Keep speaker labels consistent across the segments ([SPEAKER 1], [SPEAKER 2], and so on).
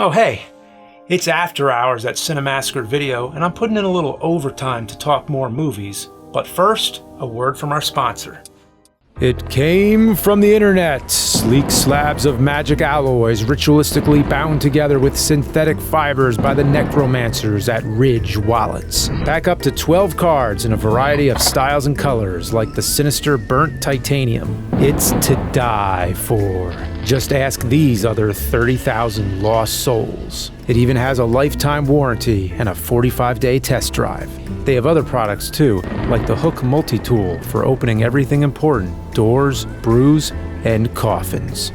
[SPEAKER 1] Oh hey, it's after hours at Cinemassacre Video, and I'm putting in a little overtime to talk more movies. But first, a word from our sponsor.
[SPEAKER 2] It came from the internet. Sleek slabs of magic alloys ritualistically bound together with synthetic fibers by the necromancers at Ridge Wallets. Pack up to 12 cards in a variety of styles and colors, like the sinister burnt titanium. It's to die for. Just ask these other 30,000 lost souls. It even has a lifetime warranty and a 45-day test drive. They have other products too, like the Hook multi-tool for opening everything important: doors, brews, and coffins.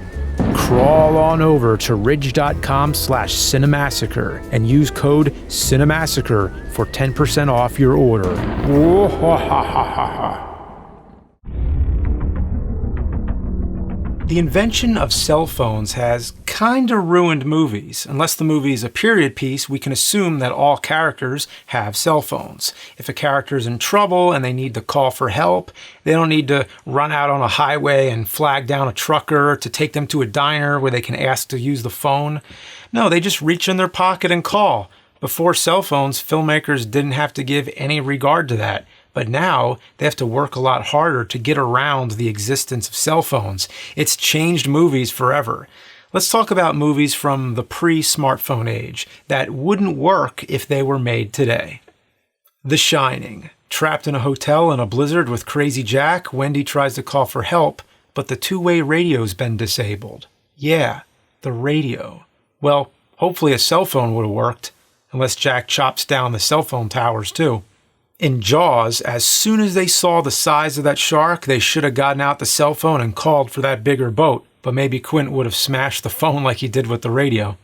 [SPEAKER 2] Crawl on over to ridge.com/Cinemassacre and use code Cinemassacre for 10% off your order.
[SPEAKER 1] The invention of cell phones has kinda ruined movies. Unless the movie is a period piece, we can assume that all characters have cell phones. If a character is in trouble and they need to call for help, they don't need to run out on a highway and flag down a trucker to take them to a diner where they can ask to use the phone. No, they just reach in their pocket and call. Before cell phones, filmmakers didn't have to give any regard to that. But now, they have to work a lot harder to get around the existence of cell phones. It's changed movies forever. Let's talk about movies from the pre-smartphone age that wouldn't work if they were made today. The Shining. Trapped in a hotel in a blizzard with Crazy Jack, Wendy tries to call for help, but the two-way radio's been disabled. Yeah, the radio. Well, hopefully a cell phone would have worked, unless Jack chops down the cell phone towers too. In Jaws, as soon as they saw the size of that shark, they should have gotten out the cell phone and called for that bigger boat, but maybe Quint would have smashed the phone like he did with the radio.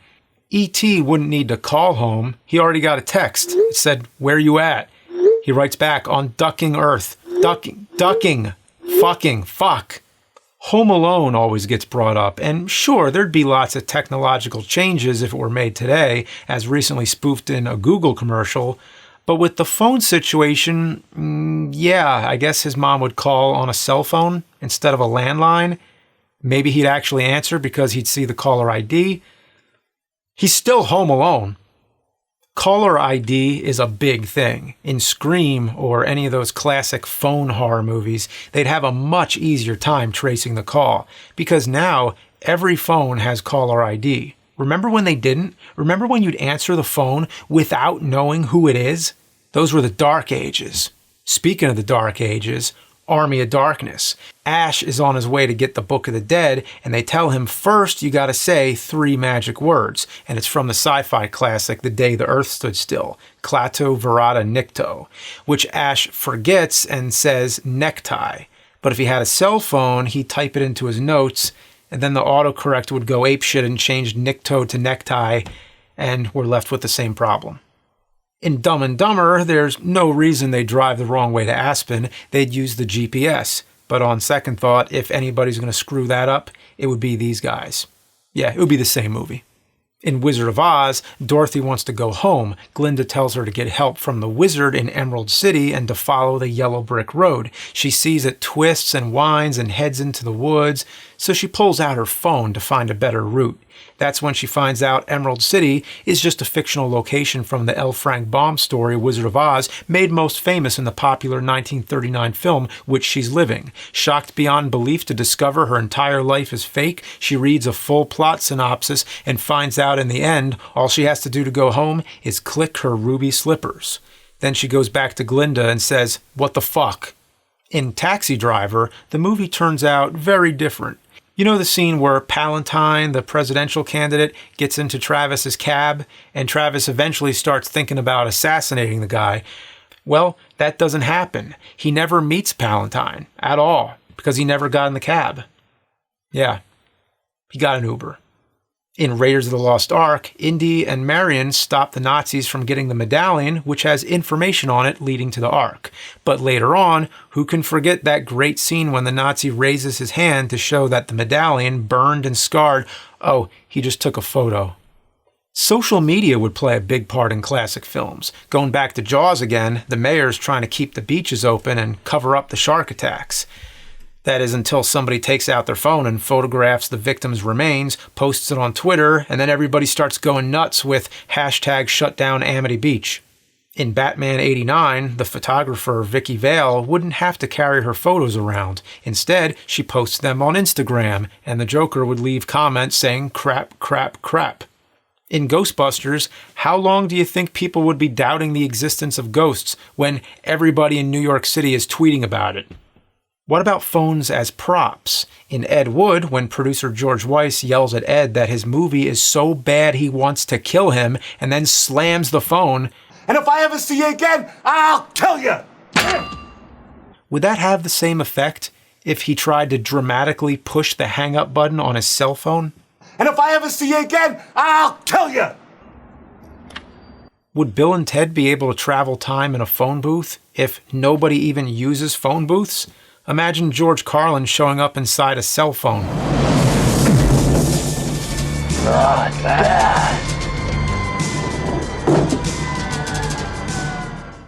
[SPEAKER 1] E.T. wouldn't need to call home. He already got a text. It said, "Where you at?" He writes back, "On ducking Earth." Ducking. Fucking. Fuck. Home Alone always gets brought up, and sure, there'd be lots of technological changes if it were made today, as recently spoofed in a Google commercial. But with the phone situation, yeah, I guess his mom would call on a cell phone instead of a landline. Maybe he'd actually answer because he'd see the caller ID. He's still home alone. Caller ID is a big thing. In Scream or any of those classic phone horror movies, they'd have a much easier time tracing the call because now every phone has caller ID. Remember when they didn't? Remember when you'd answer the phone without knowing who it is? Those were the Dark Ages. Speaking of the Dark Ages, Army of Darkness. Ash is on his way to get the Book of the Dead, and they tell him first you gotta say 3 magic words, and it's from the sci-fi classic The Day the Earth Stood Still, Klaatu Barada Nikto, which Ash forgets and says necktie. But if he had a cell phone, he'd type it into his notes, and then the autocorrect would go apeshit and change Nikto to necktie, and we're left with the same problem. In Dumb and Dumber, there's no reason they'd drive the wrong way to Aspen. They'd use the GPS. But on second thought, if anybody's going to screw that up, it would be these guys. Yeah, it would be the same movie. In Wizard of Oz, Dorothy wants to go home. Glinda tells her to get help from the wizard in Emerald City and to follow the yellow brick road. She sees it twists and winds and heads into the woods, so she pulls out her phone to find a better route. That's when she finds out Emerald City is just a fictional location from the L. Frank Baum story Wizard of Oz, made most famous in the popular 1939 film Which She's Living. Shocked beyond belief to discover her entire life is fake, she reads a full plot synopsis and finds out in the end all she has to do to go home is click her ruby slippers. Then she goes back to Glinda and says, "What the fuck?" In Taxi Driver, the movie turns out very different. You know the scene where Palantine, the presidential candidate, gets into Travis's cab, and Travis eventually starts thinking about assassinating the guy? Well, that doesn't happen. He never meets Palantine at all, because he never got in the cab. Yeah, he got an Uber. In Raiders of the Lost Ark, Indy and Marion stop the Nazis from getting the medallion, which has information on it leading to the Ark. But later on, who can forget that great scene when the Nazi raises his hand to show that the medallion, burned and scarred, oh, he just took a photo. Social media would play a big part in classic films. Going back to Jaws again, the mayor's trying to keep the beaches open and cover up the shark attacks. That is until somebody takes out their phone and photographs the victim's remains, posts it on Twitter, and then everybody starts going nuts with hashtag shutdown Amity Beach. In Batman 89, the photographer Vicky Vale wouldn't have to carry her photos around. Instead, she posts them on Instagram, and the Joker would leave comments saying crap, crap, crap. In Ghostbusters, how long do you think people would be doubting the existence of ghosts when everybody in New York City is tweeting about it? What about phones as props? In Ed Wood, when producer George Weiss yells at Ed that his movie is so bad he wants to kill him and then slams the phone,
[SPEAKER 3] "And if I ever see you again, I'll kill you!"
[SPEAKER 1] Would that have the same effect if he tried to dramatically push the hang-up button on his cell phone?
[SPEAKER 3] "And if I ever see you again, I'll kill you!"
[SPEAKER 1] Would Bill and Ted be able to travel time in a phone booth if nobody even uses phone booths? Imagine George Carlin showing up inside a cell phone.
[SPEAKER 3] Not bad.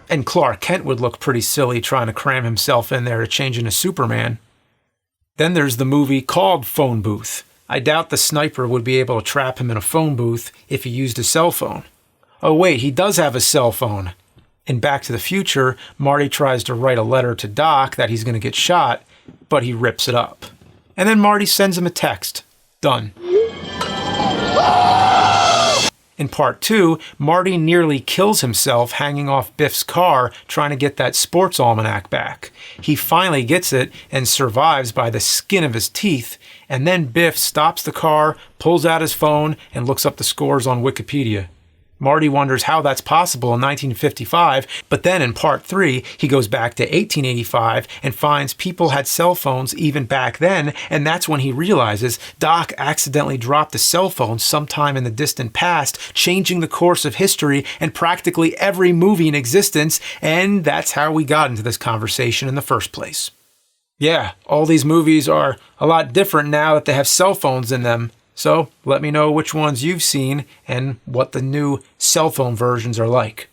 [SPEAKER 1] And Clark Kent would look pretty silly trying to cram himself in there to change into Superman. Then there's the movie called Phone Booth. I doubt the sniper would be able to trap him in a phone booth if he used a cell phone. Oh wait, he does have a cell phone. In Back to the Future, Marty tries to write a letter to Doc that he's going to get shot, but he rips it up. And then Marty sends him a text. Done. In Part 2, Marty nearly kills himself hanging off Biff's car trying to get that sports almanac back. He finally gets it and survives by the skin of his teeth, and then Biff stops the car, pulls out his phone, and looks up the scores on Wikipedia. Marty wonders how that's possible in 1955, but then in Part 3, he goes back to 1885 and finds people had cell phones even back then, and that's when he realizes Doc accidentally dropped a cell phone sometime in the distant past, changing the course of history and practically every movie in existence, and that's how we got into this conversation in the first place. Yeah, all these movies are a lot different now that they have cell phones in them. So let me know which ones you've seen and what the new cell phone versions are like.